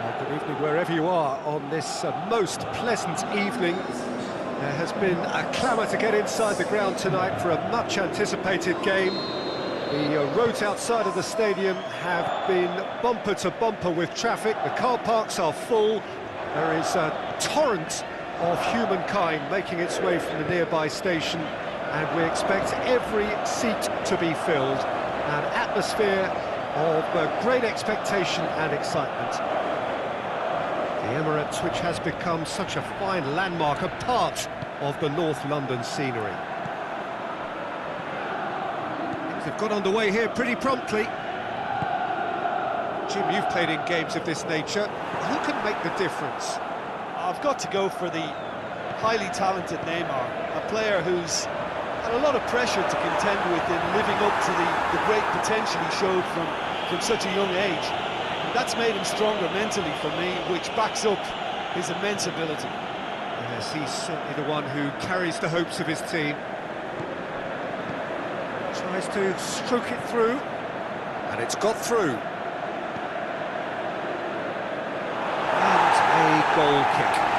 Well, good evening wherever you are on this most pleasant evening. There has been a clamour to get inside the ground tonight for a much-anticipated game. The roads outside of the stadium have been bumper to bumper with traffic. The car parks are full. There is a torrent of humankind making its way from the nearby station, and we expect every seat to be filled. An atmosphere of great expectation and excitement. The Emirates, which has become such a fine landmark, a part of the North London scenery. Things have got underway here pretty promptly. Jim, you've played in games of this nature. Who can make the difference? I've got to go for the highly talented Neymar, a player who's had a lot of pressure to contend with in living up to the great potential he showed from such a young age. And that's made him stronger mentally for me, which backs up his immense ability. Yes, he's certainly the one who carries the hopes of his team. Tries to stroke it through, and it's got through. And a goal kick.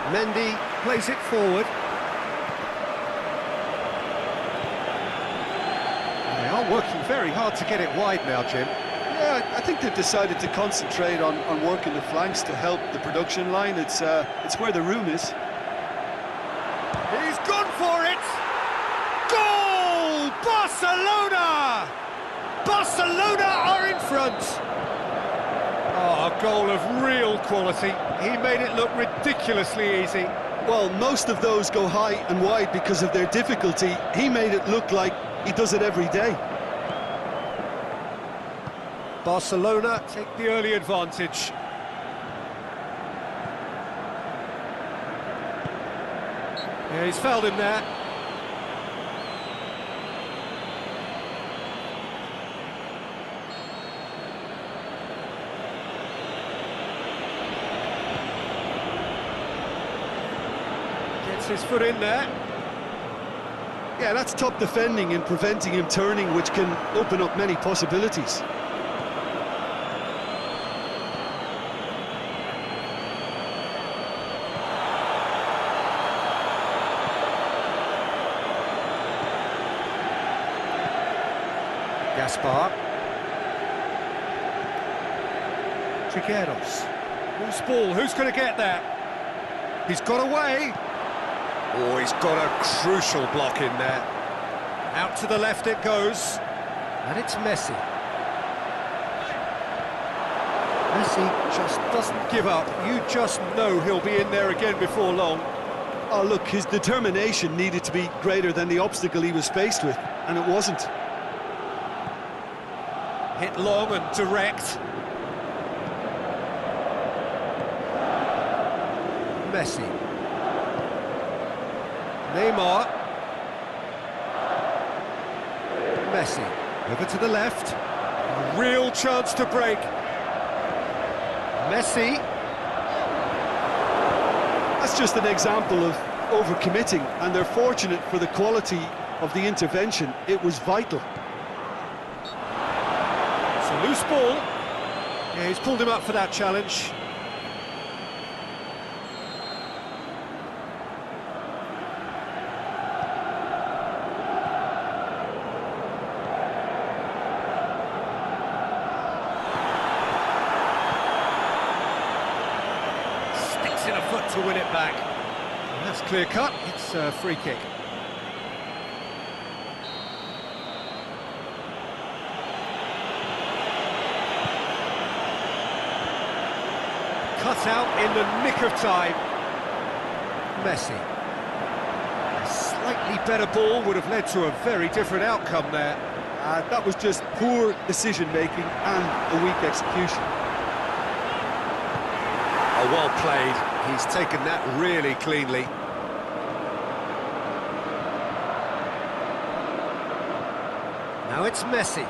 Mendy plays it forward. They are working very hard to get it wide now, Jim. Yeah, I think they've decided to concentrate on working the flanks to help the production line. It's where the room is. He's gone for it! Goal! Barcelona! Barcelona are in front! Oh, a goal of real quality. He made it look ridiculously easy. Well, most of those go high and wide because of their difficulty. He made it look like he does it every day. Barcelona take the early advantage. Yeah, he's fouled him there. His foot in there. Yeah, that's top defending and preventing him turning, which can open up many possibilities. Gaspar. Trigueros. Loose ball, who's going to get that? He's got away. Oh, he's got a crucial block in there. Out to the left it goes. And it's Messi. Messi just doesn't give up. You just know he'll be in there again before long. Oh, look, his determination needed to be greater than the obstacle he was faced with, and it wasn't. Hit long and direct. Messi. Neymar. Messi. Over to the left. A real chance to break. Messi. That's just an example of overcommitting, and they're fortunate for the quality of the intervention. It was vital. It's a loose ball. Yeah, he's pulled him up for that challenge. In a foot to win it back. And that's clear cut. It's a free kick. Cut out in the nick of time. Messi. A slightly better ball would have led to a very different outcome there. That was just poor decision-making and a weak execution. Oh, well played. He's taken that really cleanly. Now it's Messi.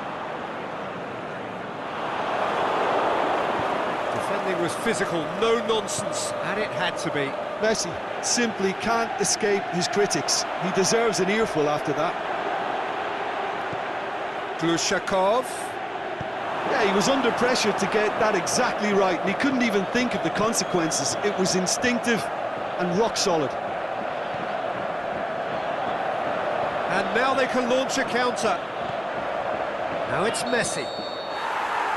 Everything was physical, no nonsense, and it had to be. Messi simply can't escape his critics. He deserves an earful after that. Glushakov. Yeah, he was under pressure to get that exactly right, and he couldn't even think of the consequences. It was instinctive and rock solid. And now they can launch a counter. Now it's Messi.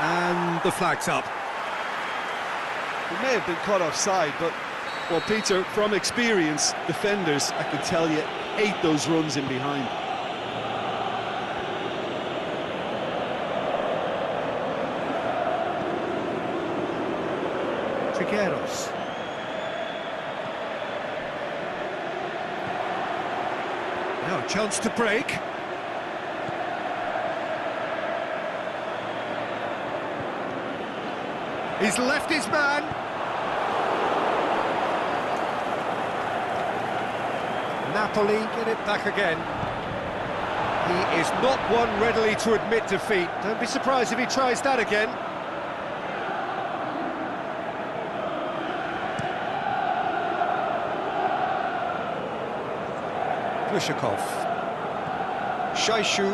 And the flag's up. It may have been caught offside, but, well, Peter, from experience, defenders, I can tell you, hate those runs in behind. Trigueros. Now a chance to break. He's left his man. Napoli get it back again. He is not one readily to admit defeat. Don't be surprised if he tries that again. Glushakov. Shaishu.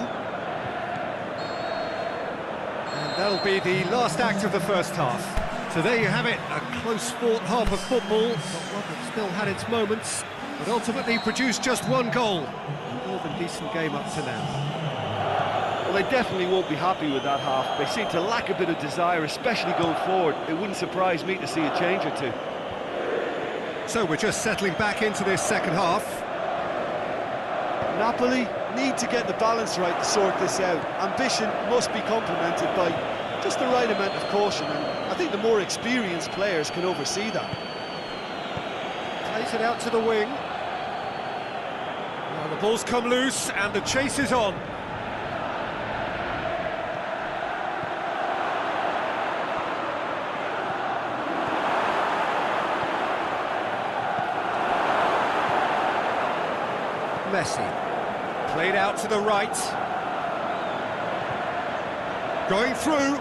And that'll be the last act of the first half. So there you have it, a close-fought half of football, but one that still had its moments, but ultimately produced just one goal. A more than decent game up to now. Well, they definitely won't be happy with that half. They seem to lack a bit of desire, especially going forward. It wouldn't surprise me to see a change or two. So we're just settling back into this second half. Napoli need to get the balance right to sort this out. Ambition must be complemented by just the right amount of caution, and I think the more experienced players can oversee that. Plays it out to the wing. Now the ball's come loose and the chase is on. Messi. Played out to the right. Going through.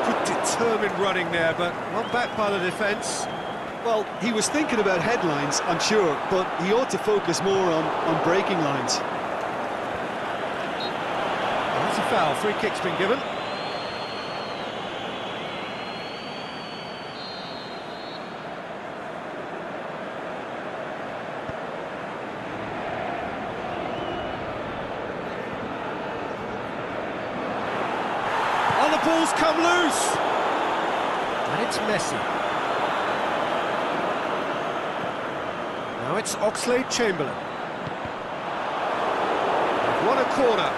Good determined running there, but not back by the defence. Well, he was thinking about headlines, I'm sure, but he ought to focus more on breaking lines. That's a foul. Free kick's been given. Ball's come loose, and it's Messi. Now it's Oxlade-Chamberlain. They've won a corner.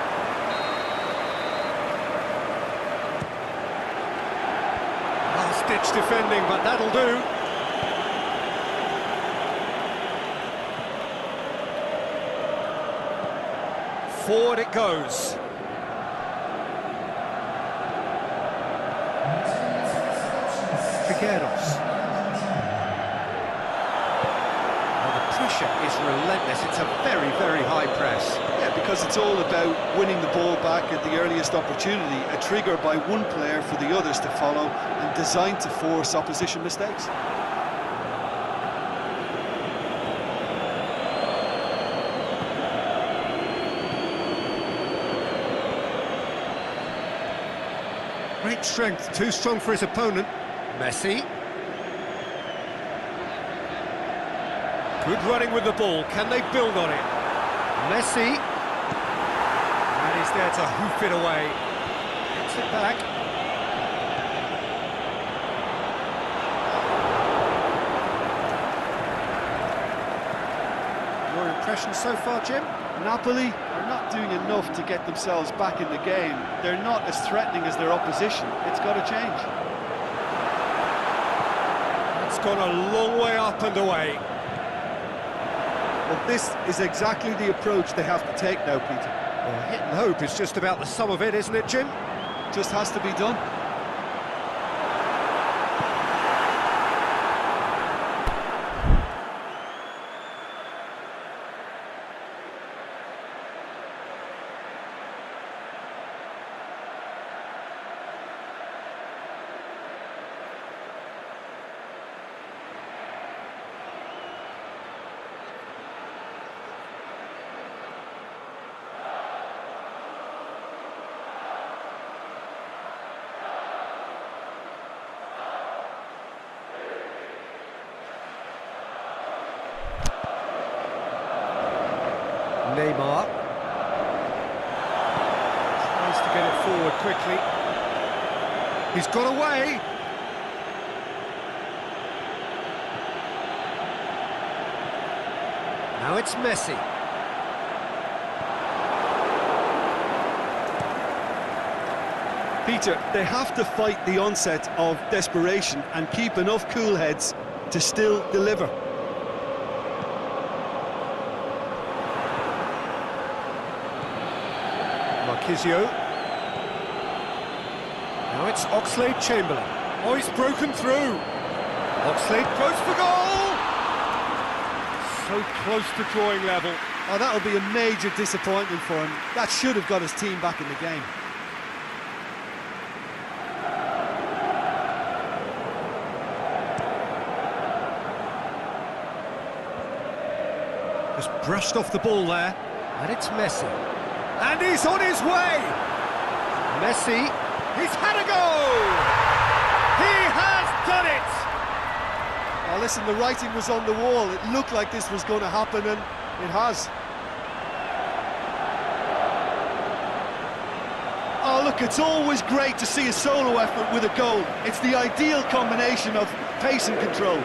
Last-ditch defending, but that'll do. Forward it goes. Trigueros. Well, the pressure is relentless. It's a very, very high press. Yeah, because it's all about winning the ball back at the earliest opportunity, a trigger by one player for the others to follow, and designed to force opposition mistakes. Great strength, too strong for his opponent. Messi. Good running with the ball. Can they build on it? Messi. And he's there to hoof it away. Gets it back. Your impression so far, Jim? Napoli are not doing enough to get themselves back in the game. They're not as threatening as their opposition. It's got to change. It's gone a long way up and away. Well, this is exactly the approach they have to take now, Peter. Well, hit and hope is just about the sum of it, isn't it, Jim? Just has to be done. quickly. He's got away. Now it's Messi. Peter, they have to fight the onset of desperation and keep enough cool heads to still deliver. Marquisio. Now it's Oxlade-Chamberlain. Oh, he's broken through. Oxlade goes for goal! So close to drawing level. Oh, that'll be a major disappointment for him. That should have got his team back in the game. Just brushed off the ball there. And it's Messi. And he's on his way! Messi, he's had a goal! He has done it! Oh, listen, the writing was on the wall. It looked like this was going to happen, and it has. Oh, look, it's always great to see a solo effort with a goal. It's the ideal combination of pace and control.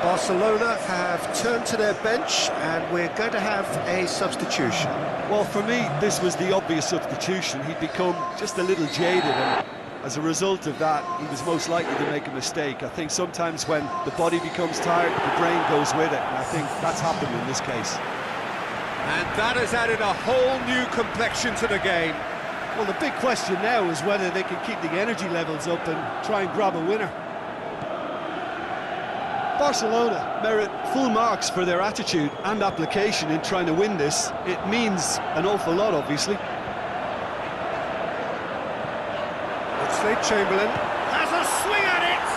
Barcelona have turned to their bench, and we're going to have a substitution. Well, for me, this was the obvious substitution. He'd become just a little jaded, and as a result of that, he was most likely to make a mistake. I think sometimes when the body becomes tired, the brain goes with it, and I think that's happened in this case. And that has added a whole new complexion to the game. Well, the big question now is whether they can keep the energy levels up and try and grab a winner. Barcelona merit full marks for their attitude and application in trying to win this. It means an awful lot, obviously. Oxlade-Chamberlain has a swing at it!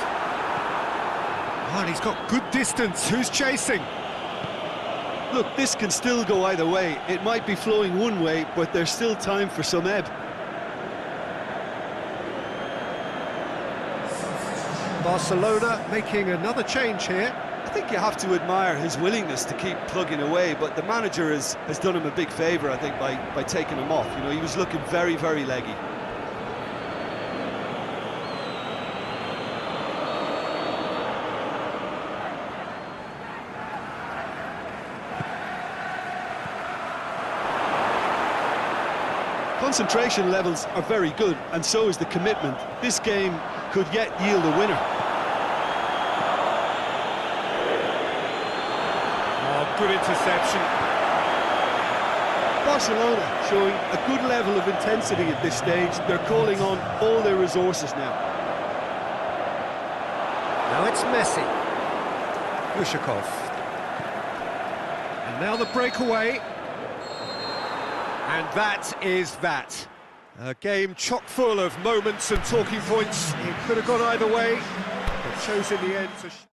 Oh, and he's got good distance. Who's chasing? Look, this can still go either way. It might be flowing one way, but there's still time for some ebb. Barcelona making another change here. I think you have to admire his willingness to keep plugging away, but the manager has done him a big favour, I think, by taking him off. You know, he was looking very, very leggy. Concentration levels are very good, and so is the commitment. This game could yet yield a winner. Oh, good interception. Barcelona showing a good level of intensity at this stage. They're calling on all their resources now. Now it's Messi. Ushakov. And now the breakaway. And that is that. A game chock full of moments and talking points. It could have gone either way, but chose in the end to...